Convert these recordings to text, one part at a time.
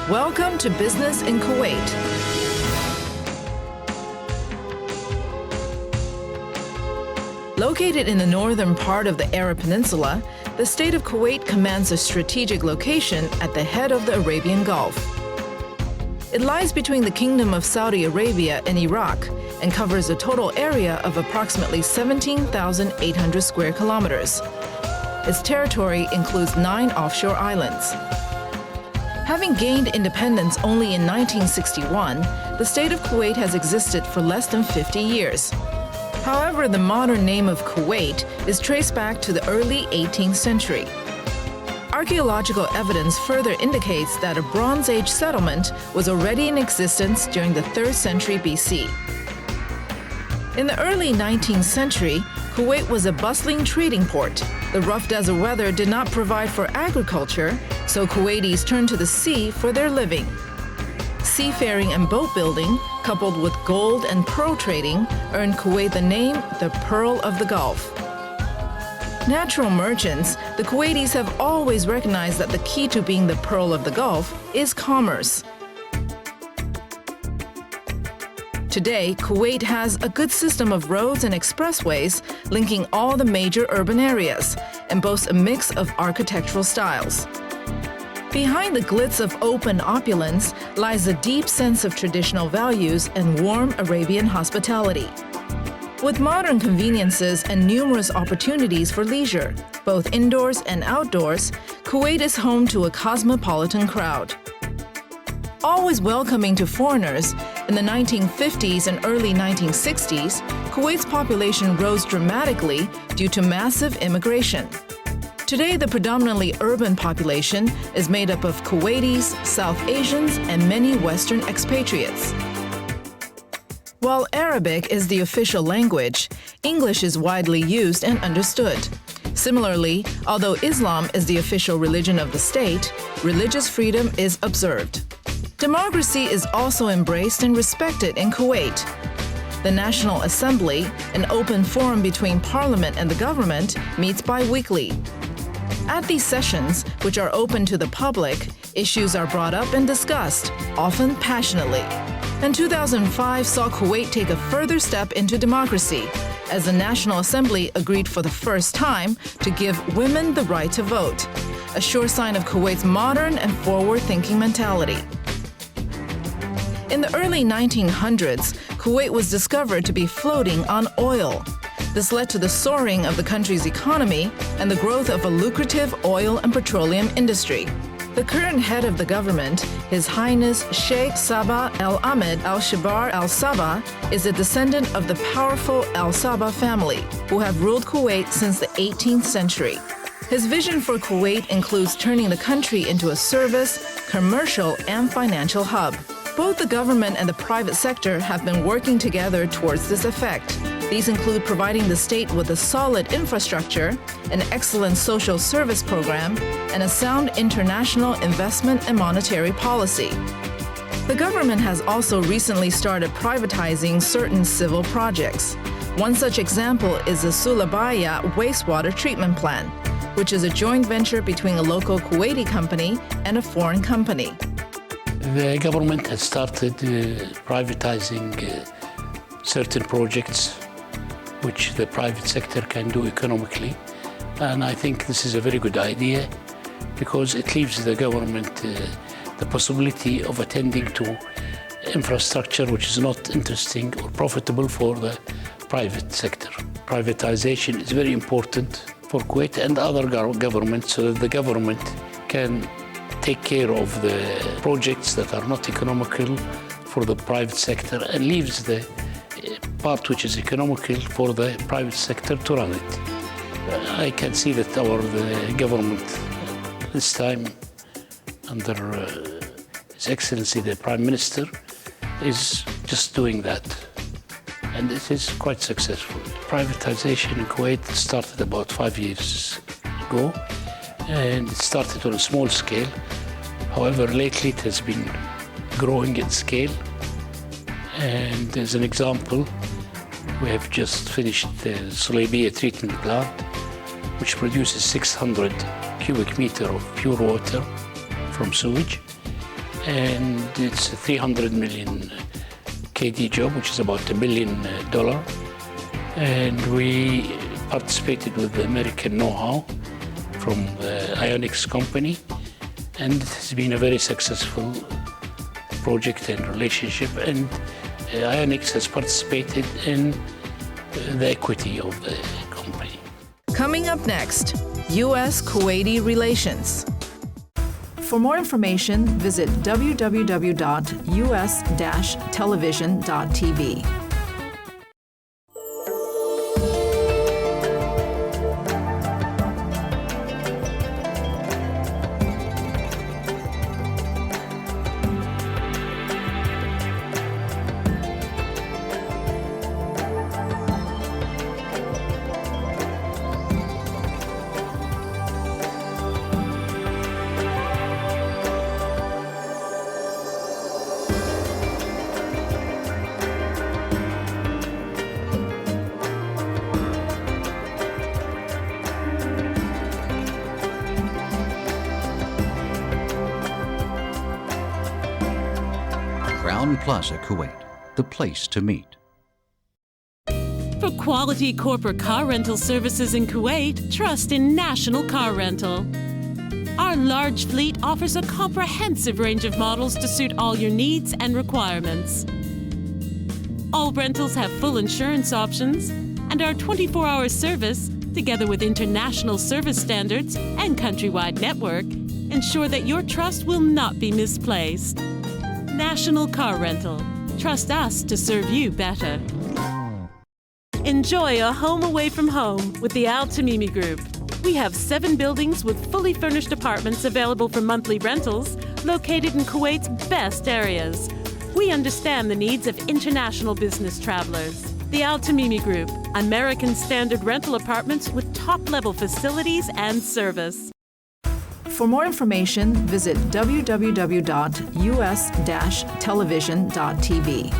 Welcome to Business in Kuwait. Located in the northern part of the Arab Peninsula, the state of Kuwait commands a strategic location at the head of the Arabian Gulf. It lies between the Kingdom of Saudi Arabia and Iraq and covers a total area of approximately 17,800 square kilometers. Its territory includes 9 offshore islands. Having gained independence only in 1961, the state of Kuwait has existed for less than 50 years. However, the modern name of Kuwait is traced back to the early 18th century. Archaeological evidence further indicates that a Bronze Age settlement was already in existence during the 3rd century BC. In the early 19th century, Kuwait was a bustling trading port. The rough desert weather did not provide for agriculture, so Kuwaitis turned to the sea for their living. Seafaring and boat building, coupled with gold and pearl trading, earned Kuwait the name the Pearl of the Gulf. Natural merchants, the Kuwaitis have always recognized that the key to being the Pearl of the Gulf is commerce. Today, Kuwait has a good system of roads and expressways linking all the major urban areas and boasts a mix of architectural styles. Behind the glitz of open opulence lies a deep sense of traditional values and warm Arabian hospitality. With modern conveniences and numerous opportunities for leisure, both indoors and outdoors, Kuwait is home to a cosmopolitan crowd. Always welcoming to foreigners, in the 1950s and early 1960s, Kuwait's population rose dramatically due to massive immigration. Today, the predominantly urban population is made up of Kuwaitis, South Asians, and many Western expatriates. While Arabic is the official language, English is widely used and understood. Similarly, although Islam is the official religion of the state, religious freedom is observed. Democracy is also embraced and respected in Kuwait. The National Assembly, an open forum between parliament and the government, meets bi-weekly. At these sessions, which are open to the public, issues are brought up and discussed, often passionately. And 2005 saw Kuwait take a further step into democracy, as the National Assembly agreed for the first time to give women the right to vote, a sure sign of Kuwait's modern and forward-thinking mentality. In the early 1900s, Kuwait was discovered to be floating on oil. This led to the soaring of the country's economy and the growth of a lucrative oil and petroleum industry. The current head of the government, His Highness Sheikh Sabah Al Ahmed Al Shabar Al Sabah, is a descendant of the powerful Al Sabah family, who have ruled Kuwait since the 18th century. His vision for Kuwait includes turning the country into a service, commercial, and financial hub. Both the government and the private sector have been working together towards this effect. These include providing the state with a solid infrastructure, an excellent social service program, and a sound international investment and monetary policy. The government has also recently started privatizing certain civil projects. One such example is the Sulabaya wastewater treatment plant, which is a joint venture between a local Kuwaiti company and a foreign company. The government has started privatizing certain projects which the private sector can do economically. And I think this is a very good idea because it leaves the government the possibility of attending to infrastructure which is not interesting or profitable for the private sector. Privatization is very important for Kuwait and other governments so that the government can take care of the projects that are not economical for the private sector and leaves the part which is economical for the private sector to run it. I can see that the government this time under His Excellency the Prime Minister is just doing that, and it is quite successful. Privatization in Kuwait started about 5 years ago, and it started on a small scale. However, lately it has been growing in scale. And as an example, we have just finished the Sulabaya treatment plant, which produces 600 cubic meter of pure water from sewage. and it's a 300 million KD job, which is about $1 billion. And we participated with the American know-how from the Ionics company, and it has been a very successful project and relationship, and Ionics has participated in the equity of the company. Coming up next, US-Kuwaiti relations. For more information, visit www.us-television.tv. Crown Plaza, Kuwait, the place to meet. For quality corporate car rental services in Kuwait, trust in National Car Rental. Our large fleet offers a comprehensive range of models to suit all your needs and requirements. All rentals have full insurance options, and our 24-hour service, together with international service standards and countrywide network, ensure that your trust will not be misplaced. National Car Rental. Trust us to serve you better. Enjoy a home away from home with the Al Tamimi Group. We have 7 buildings with fully furnished apartments available for monthly rentals, located in Kuwait's best areas. We understand the needs of international business travelers. The Al Tamimi Group, American standard rental apartments with top-level facilities and service. For more information, visit www.us-television.tv.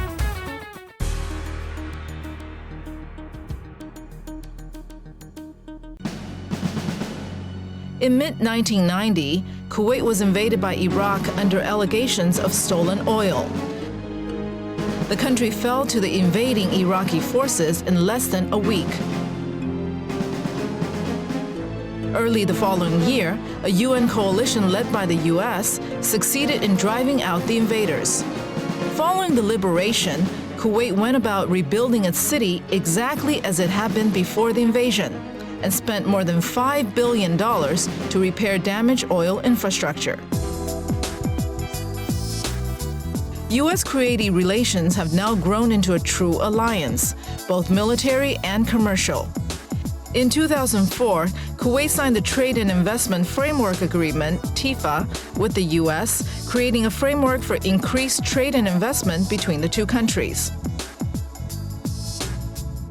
In mid-1990, Kuwait was invaded by Iraq under allegations of stolen oil. The country fell to the invading Iraqi forces in less than a week. Early the following year, a UN coalition led by the US succeeded in driving out the invaders. Following the liberation, Kuwait went about rebuilding its city exactly as it had been before the invasion, and spent more than $5 billion to repair damaged oil infrastructure. US-Kuwaiti relations have now grown into a true alliance, both military and commercial. In 2004, Kuwait signed the Trade and Investment Framework Agreement, TIFA, with the US, creating a framework for increased trade and investment between the two countries.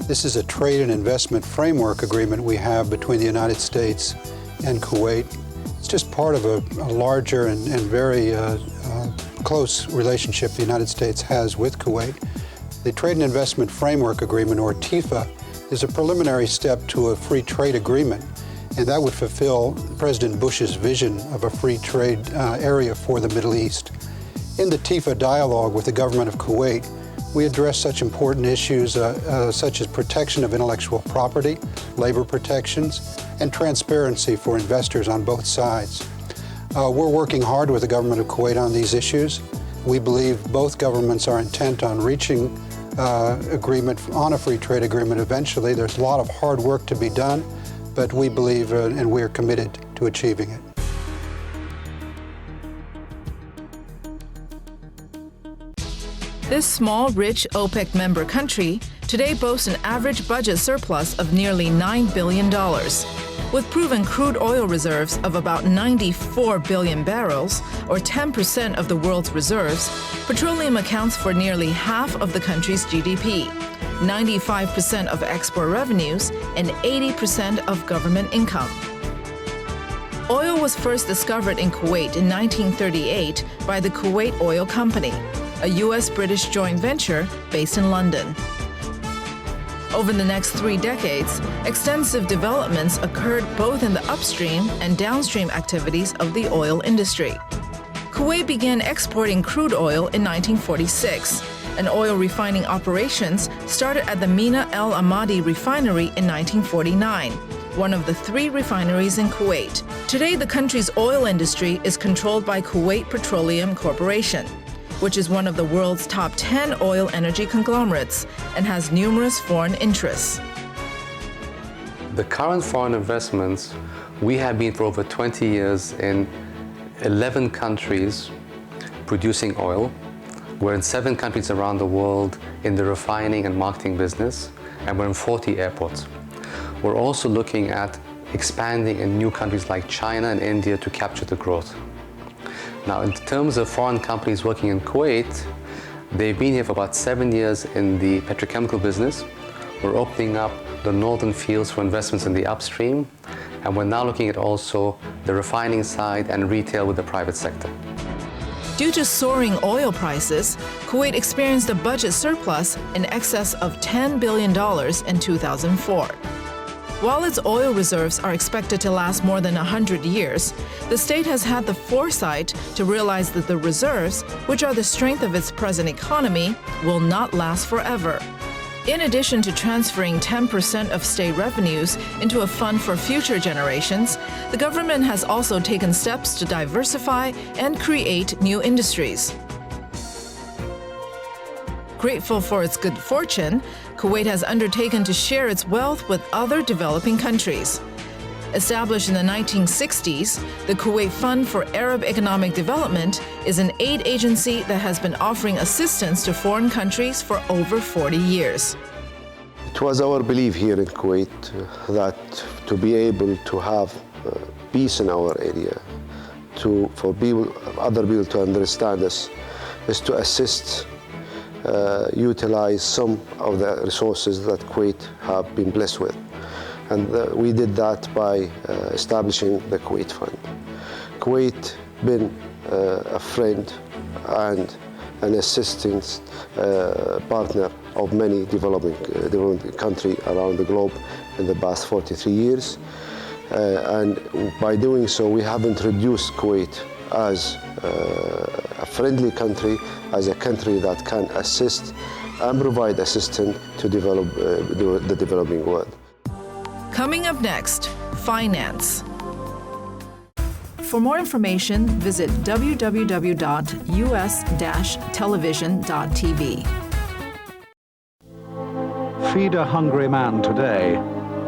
This is a trade and investment framework agreement we have between the United States and Kuwait. It's just part of a larger and very close relationship the United States has with Kuwait. The Trade and Investment Framework Agreement, or TIFA, is a preliminary step to a free trade agreement, and that would fulfill President Bush's vision of a free trade area for the Middle East. In the TIFA dialogue with the government of Kuwait, we address such important issues such as protection of intellectual property, labor protections, and transparency for investors on both sides. We're working hard with the government of Kuwait on these issues. We believe both governments are intent on reaching agreement on a free trade agreement eventually. There's a lot of hard work to be done, but we believe and we're committed to achieving it. This small, rich OPEC member country today boasts an average budget surplus of nearly $9 billion. With proven crude oil reserves of about 94 billion barrels, or 10% of the world's reserves, petroleum accounts for nearly half of the country's GDP, 95% of export revenues, and 80% of government income. Oil was first discovered in Kuwait in 1938 by the Kuwait Oil Company, a US-British joint venture based in London. Over the next 3 decades, extensive developments occurred both in the upstream and downstream activities of the oil industry. Kuwait began exporting crude oil in 1946, and oil refining operations started at the Mina El Ahmadi refinery in 1949, one of the 3 refineries in Kuwait. Today, the country's oil industry is controlled by Kuwait Petroleum Corporation, which is one of the world's top 10 oil energy conglomerates and has numerous foreign interests. The current foreign investments, we have been for over 20 years in 11 countries producing oil. We're in 7 countries around the world in the refining and marketing business, and we're in 40 airports. We're also looking at expanding in new countries like China and India to capture the growth. Now, in terms of foreign companies working in Kuwait, they've been here for about 7 years in the petrochemical business. We're opening up the northern fields for investments in the upstream, and we're now looking at also the refining side and retail with the private sector. Due to soaring oil prices, Kuwait experienced a budget surplus in excess of $10 billion in 2004. While its oil reserves are expected to last more than 100 years, the state has had the foresight to realize that the reserves, which are the strength of its present economy, will not last forever. In addition to transferring 10% of state revenues into a fund for future generations, the government has also taken steps to diversify and create new industries. Grateful for its good fortune, Kuwait has undertaken to share its wealth with other developing countries. Established in the 1960s, the Kuwait Fund for Arab Economic Development is an aid agency that has been offering assistance to foreign countries for over 40 years. It was our belief here in Kuwait that to be able to have peace in our area, for other people to understand us, is to assist, utilize some of the resources that Kuwait have been blessed with. And we did that by establishing the Kuwait Fund. Kuwait been a friend and an assistance partner of many developing countries around the globe in the past 43 years. And by doing so, we have introduced Kuwait as a friendly country, as a country that can assist and provide assistance to develop the developing world. Coming up next, finance. For more information, visit www.us-television.tv. Feed a hungry man today,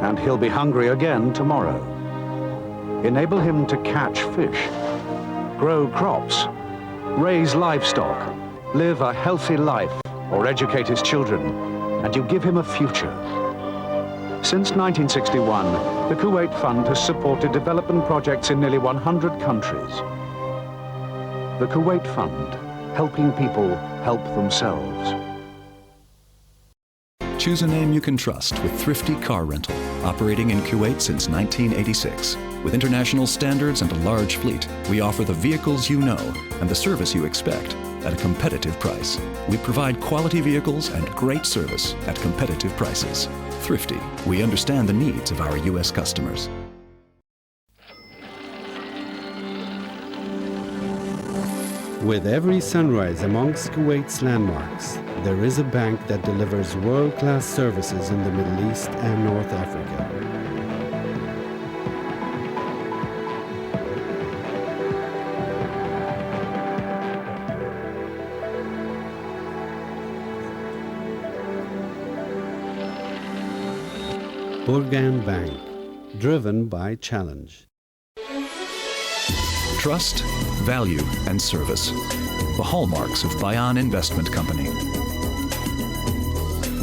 and he'll be hungry again tomorrow. Enable him to catch fish, grow crops, raise livestock, live a healthy life, or educate his children, and you give him a future. Since 1961, the Kuwait Fund has supported development projects in nearly 100 countries. The Kuwait Fund, helping people help themselves. Choose a name you can trust with Thrifty Car Rental, operating in Kuwait since 1986. With international standards and a large fleet, we offer the vehicles you know and the service you expect at a competitive price. We provide quality vehicles and great service at competitive prices. Thrifty, we understand the needs of our U.S. customers. With every sunrise amongst Kuwait's landmarks, there is a bank that delivers world-class services in the Middle East and North Africa. Burgan Bank, driven by challenge. Trust, value, and service. The hallmarks of Bayan Investment Company.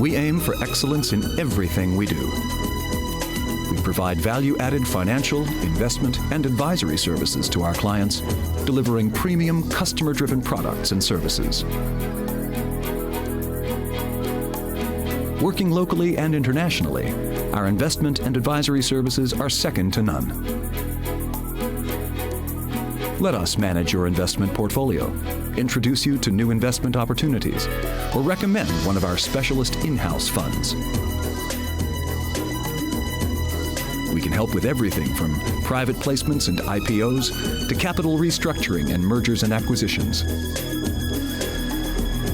We aim for excellence in everything we do. We provide value-added financial, investment, and advisory services to our clients, delivering premium customer-driven products and services. Working locally and internationally, our investment and advisory services are second to none. Let us manage your investment portfolio, introduce you to new investment opportunities, or recommend one of our specialist in-house funds. We can help with everything from private placements and IPOs to capital restructuring and mergers and acquisitions.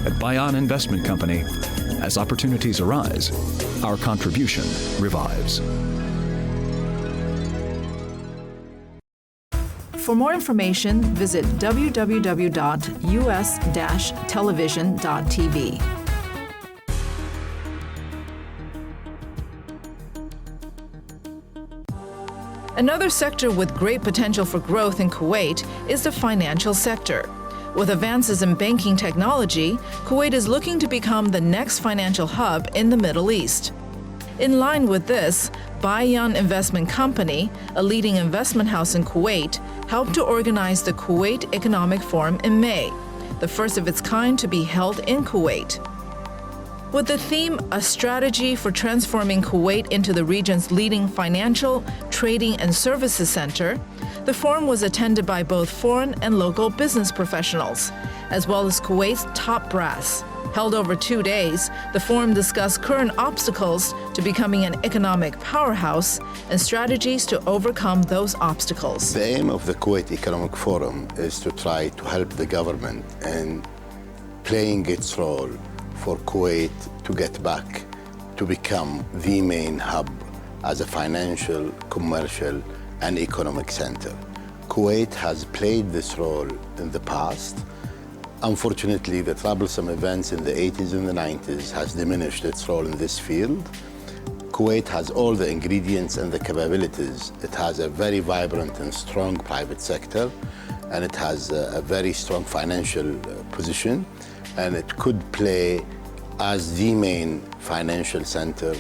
At Bayan Investment Company, as opportunities arise, our contribution revives. For more information, visit www.us-television.tv. Another sector with great potential for growth in Kuwait is the financial sector. With advances in banking technology, Kuwait is looking to become the next financial hub in the Middle East. In line with this, Bayan Investment Company, a leading investment house in Kuwait, helped to organize the Kuwait Economic Forum in May, the first of its kind to be held in Kuwait. With the theme, A Strategy for Transforming Kuwait into the region's leading financial, trading, and services center, the forum was attended by both foreign and local business professionals, as well as Kuwait's top brass. Held over 2 days, the forum discussed current obstacles to becoming an economic powerhouse and strategies to overcome those obstacles. The aim of the Kuwait Economic Forum is to try to help the government in playing its role for Kuwait to get back to become the main hub as a financial, commercial, and economic center. Kuwait has played this role in the past. Unfortunately, the troublesome events in the 80s and the 90s has diminished its role in this field. Kuwait has all the ingredients and the capabilities. It has a very vibrant and strong private sector, and it has a very strong financial position, and it could play as the main financial center.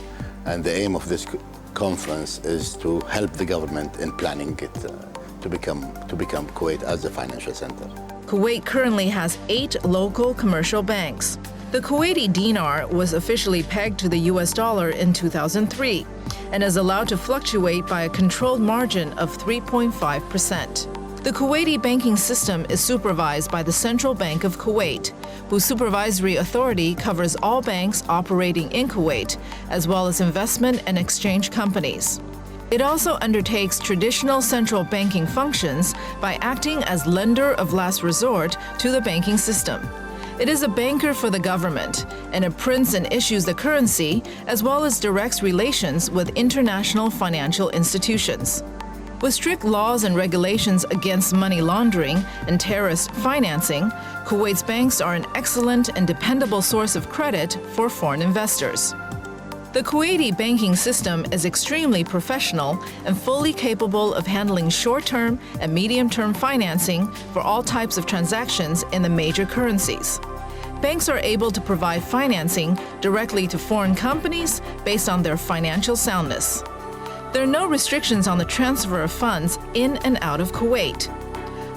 And the aim of this conference is to help the government in planning it to become Kuwait as a financial center. Kuwait currently has 8 local commercial banks. The Kuwaiti dinar was officially pegged to the US dollar in 2003 and is allowed to fluctuate by a controlled margin of 3.5%. The Kuwaiti banking system is supervised by the Central Bank of Kuwait, whose supervisory authority covers all banks operating in Kuwait, as well as investment and exchange companies. It also undertakes traditional central banking functions by acting as lender of last resort to the banking system. It is a banker for the government, and it prints and issues the currency, as well as directs relations with international financial institutions. With strict laws and regulations against money laundering and terrorist financing, Kuwait's banks are an excellent and dependable source of credit for foreign investors. The Kuwaiti banking system is extremely professional and fully capable of handling short-term and medium-term financing for all types of transactions in the major currencies. Banks are able to provide financing directly to foreign companies based on their financial soundness. There are no restrictions on the transfer of funds in and out of Kuwait.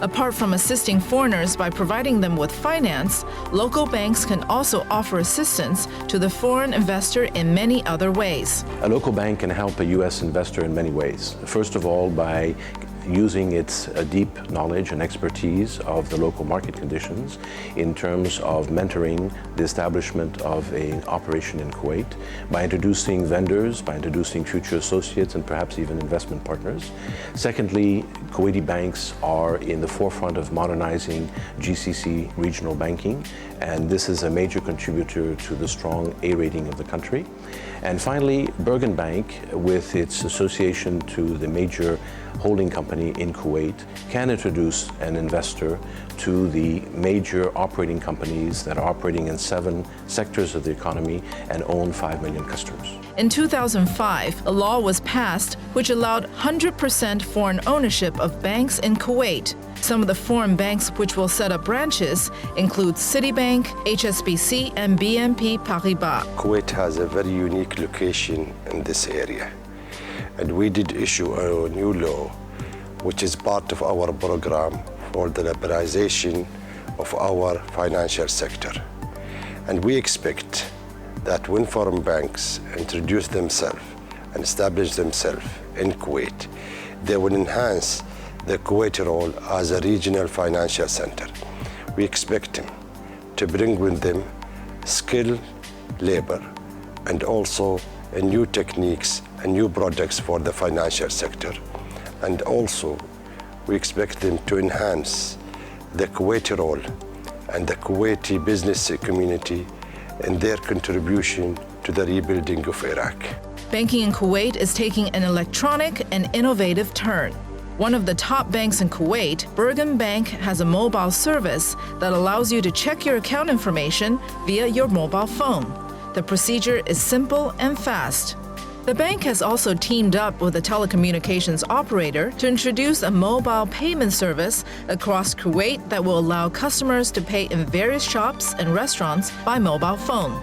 Apart from assisting foreigners by providing them with finance, local banks can also offer assistance to the foreign investor in many other ways. A local bank can help a U.S. investor in many ways. First of all, by using its deep knowledge and expertise of the local market conditions in terms of mentoring the establishment of an operation in Kuwait, by introducing vendors, by introducing future associates and perhaps even investment partners. Secondly, Kuwaiti banks are in the forefront of modernizing GCC regional banking, and this is a major contributor to the strong A rating of the country. And finally, Bergen Bank, with its association to the major holding company in Kuwait, can introduce an investor to the major operating companies that are operating in 7 sectors of the economy and own 5 million customers. In 2005, a law was passed which allowed 100% foreign ownership of banks in Kuwait. Some of the foreign banks which will set up branches include Citibank, HSBC, and BNP Paribas. Kuwait has a very unique location in this area, and we did issue a new law which is part of our program for the liberalization of our financial sector. And we expect that when foreign banks introduce themselves and establish themselves in Kuwait, they will enhance the Kuwaiti role as a regional financial center. We expect them to bring with them skilled labor and also new techniques and new products for the financial sector. And also, we expect them to enhance the Kuwaiti role and the Kuwaiti business community in their contribution to the rebuilding of Iraq. Banking in Kuwait is taking an electronic and innovative turn. One of the top banks in Kuwait, Bergen Bank, has a mobile service that allows you to check your account information via your mobile phone. The procedure is simple and fast. The bank has also teamed up with a telecommunications operator to introduce a mobile payment service across Kuwait that will allow customers to pay in various shops and restaurants by mobile phone.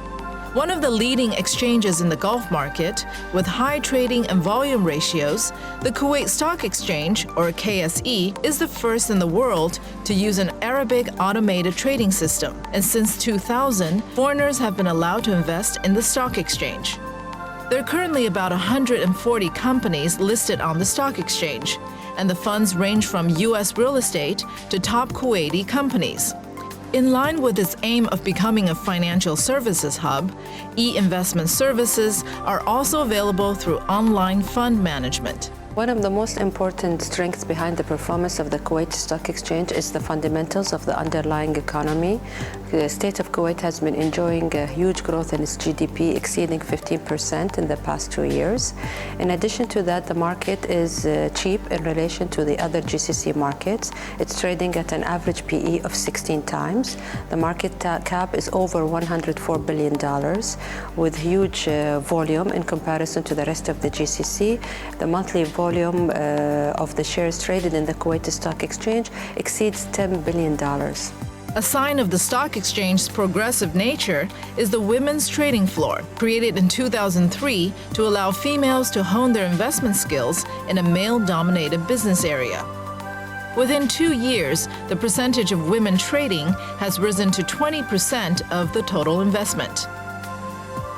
One of the leading exchanges in the Gulf market, with high trading and volume ratios, the Kuwait Stock Exchange, or KSE, is the first in the world to use an Arabic automated trading system. And since 2000, foreigners have been allowed to invest in the stock exchange. There are currently about 140 companies listed on the stock exchange, and the funds range from U.S. real estate to top Kuwaiti companies. In line with its aim of becoming a financial services hub, e-investment services are also available through online fund management. One of the most important strengths behind the performance of the Kuwait Stock Exchange is the fundamentals of the underlying economy. The state of Kuwait has been enjoying a huge growth in its GDP, exceeding 15% in the past 2 years. In addition to that, the market is cheap in relation to the other GCC markets. It's trading at an average PE of 16 times. The market cap is over $104 billion, with huge volume in comparison to the rest of the GCC. The monthly volume of the shares traded in the Kuwait Stock Exchange exceeds $10 billion. A sign of the stock exchange's progressive nature is the Women's Trading Floor, created in 2003 to allow females to hone their investment skills in a male-dominated business area. Within 2 years, the percentage of women trading has risen to 20% of the total investment.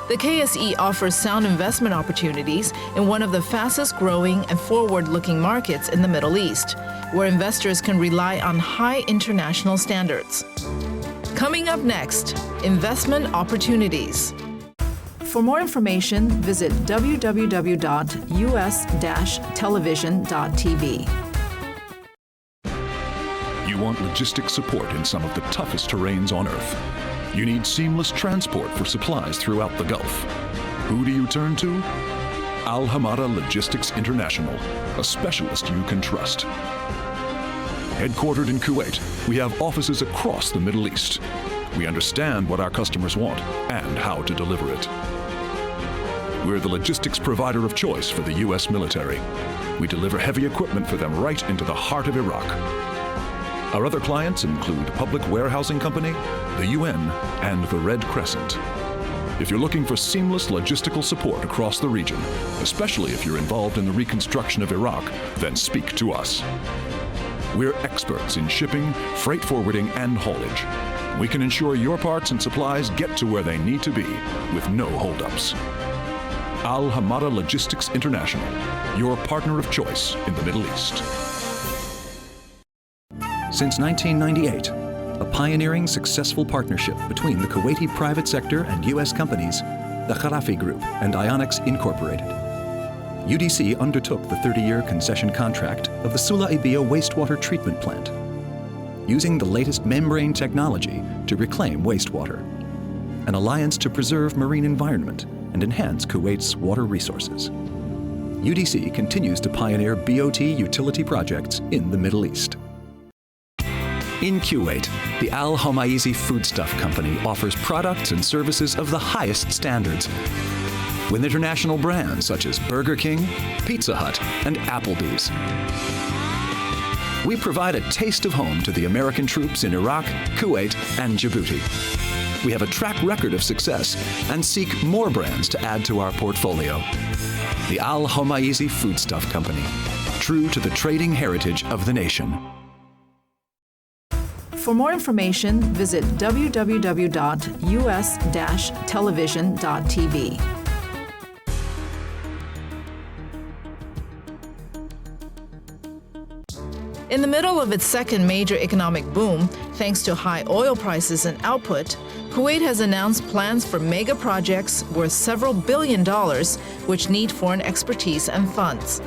The KSE offers sound investment opportunities in one of the fastest-growing and forward-looking markets in the Middle East, where investors can rely on high international standards. Coming up next, investment opportunities. For more information, visit www.us-television.tv. You want logistics support in some of the toughest terrains on Earth. You need seamless transport for supplies throughout the Gulf. Who do you turn to? Al Hamada Logistics International, a specialist you can trust. Headquartered in Kuwait, we have offices across the Middle East. We understand what our customers want and how to deliver it. We're the logistics provider of choice for the U.S. military. We deliver heavy equipment for them right into the heart of Iraq. Our other clients include Public Warehousing Company, the UN, and the Red Crescent. If you're looking for seamless logistical support across the region, especially if you're involved in the reconstruction of Iraq, then speak to us. We're experts in shipping, freight forwarding, and haulage. We can ensure your parts and supplies get to where they need to be with no holdups. Al Hamada Logistics International, your partner of choice in the Middle East. Since 1998, a pioneering, successful partnership between the Kuwaiti private sector and U.S. companies, the Kharafi Group and Ionics Incorporated. UDC undertook the 30-year concession contract of the Sulaibia wastewater treatment plant, using the latest membrane technology to reclaim wastewater, an alliance to preserve marine environment and enhance Kuwait's water resources. UDC continues to pioneer BOT utility projects in the Middle East. In Kuwait, the Al Homaizi Foodstuff Company offers products and services of the highest standards, with international brands such as Burger King, Pizza Hut, and Applebee's. We provide a taste of home to the American troops in Iraq, Kuwait, and Djibouti. We have a track record of success and seek more brands to add to our portfolio. The Al Homaizi Foodstuff Company, true to the trading heritage of the nation. For more information, visit www.us-television.tv. In the middle of its second major economic boom, thanks to high oil prices and output, Kuwait has announced plans for mega projects worth several $billion, which need foreign expertise and funds.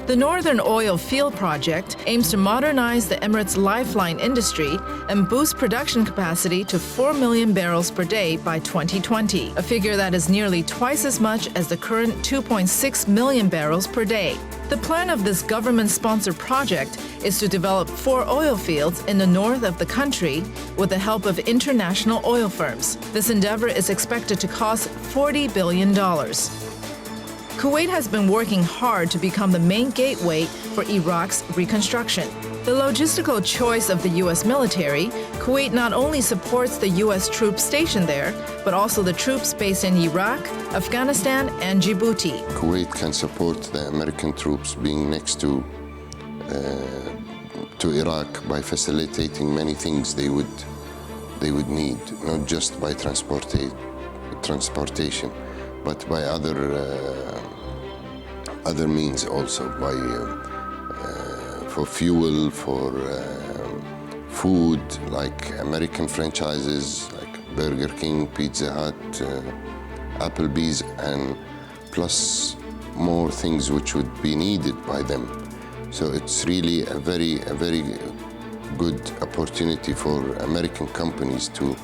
The Northern Oil Field Project aims to modernize the Emirates' lifeline industry and boost production capacity to 4 million barrels per day by 2020, a figure that is nearly twice as much as the current 2.6 million barrels per day. The plan of this government-sponsored project is to develop 4 oil fields in the north of the country with the help of international oil firms. This endeavor is expected to cost $40 billion. Kuwait has been working hard to become the main gateway for Iraq's reconstruction. The logistical choice of the U.S. military, Kuwait not only supports the U.S. troops stationed there, but also the troops based in Iraq, Afghanistan, and Djibouti. Kuwait can support the American troops being next to Iraq by facilitating many things they would need, not just by transportation, but by other means also, for fuel, for food, like American franchises like Burger King, Pizza Hut, Applebee's, and plus more things which would be needed by them. So it's really a very good opportunity for American companies to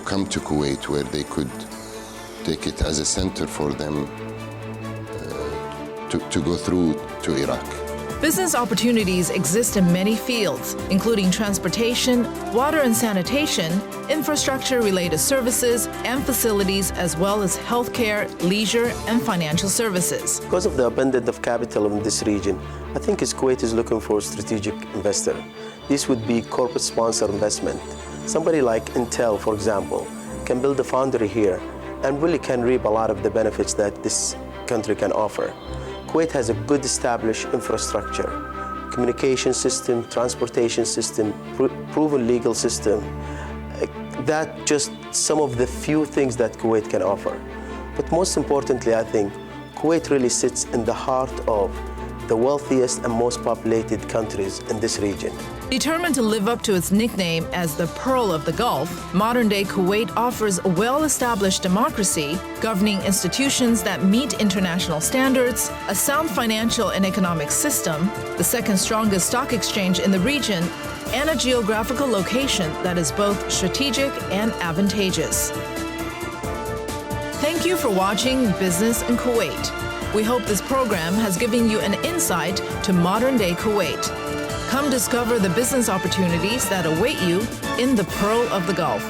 come to Kuwait, where they could take it as a center for them to go through to Iraq. Business opportunities exist in many fields, including transportation, water and sanitation, infrastructure-related services and facilities, as well as healthcare, leisure, and financial services. Because of the abundance of capital in this region, I think Kuwait is looking for a strategic investor. This would be corporate sponsor investment. Somebody like Intel, for example, can build a foundry here and really can reap a lot of the benefits that this country can offer. Kuwait has a good established infrastructure, communication system, transportation system, proven legal system. That's just some of the few things that Kuwait can offer. But most importantly, I think Kuwait really sits in the heart of the wealthiest and most populated countries in this region. Determined to live up to its nickname as the Pearl of the Gulf, modern-day Kuwait offers a well-established democracy, governing institutions that meet international standards, a sound financial and economic system, the second strongest stock exchange in the region, and a geographical location that is both strategic and advantageous. Thank you for watching Business in Kuwait. We hope this program has given you an insight to modern-day Kuwait. Come discover the business opportunities that await you in the Pearl of the Gulf.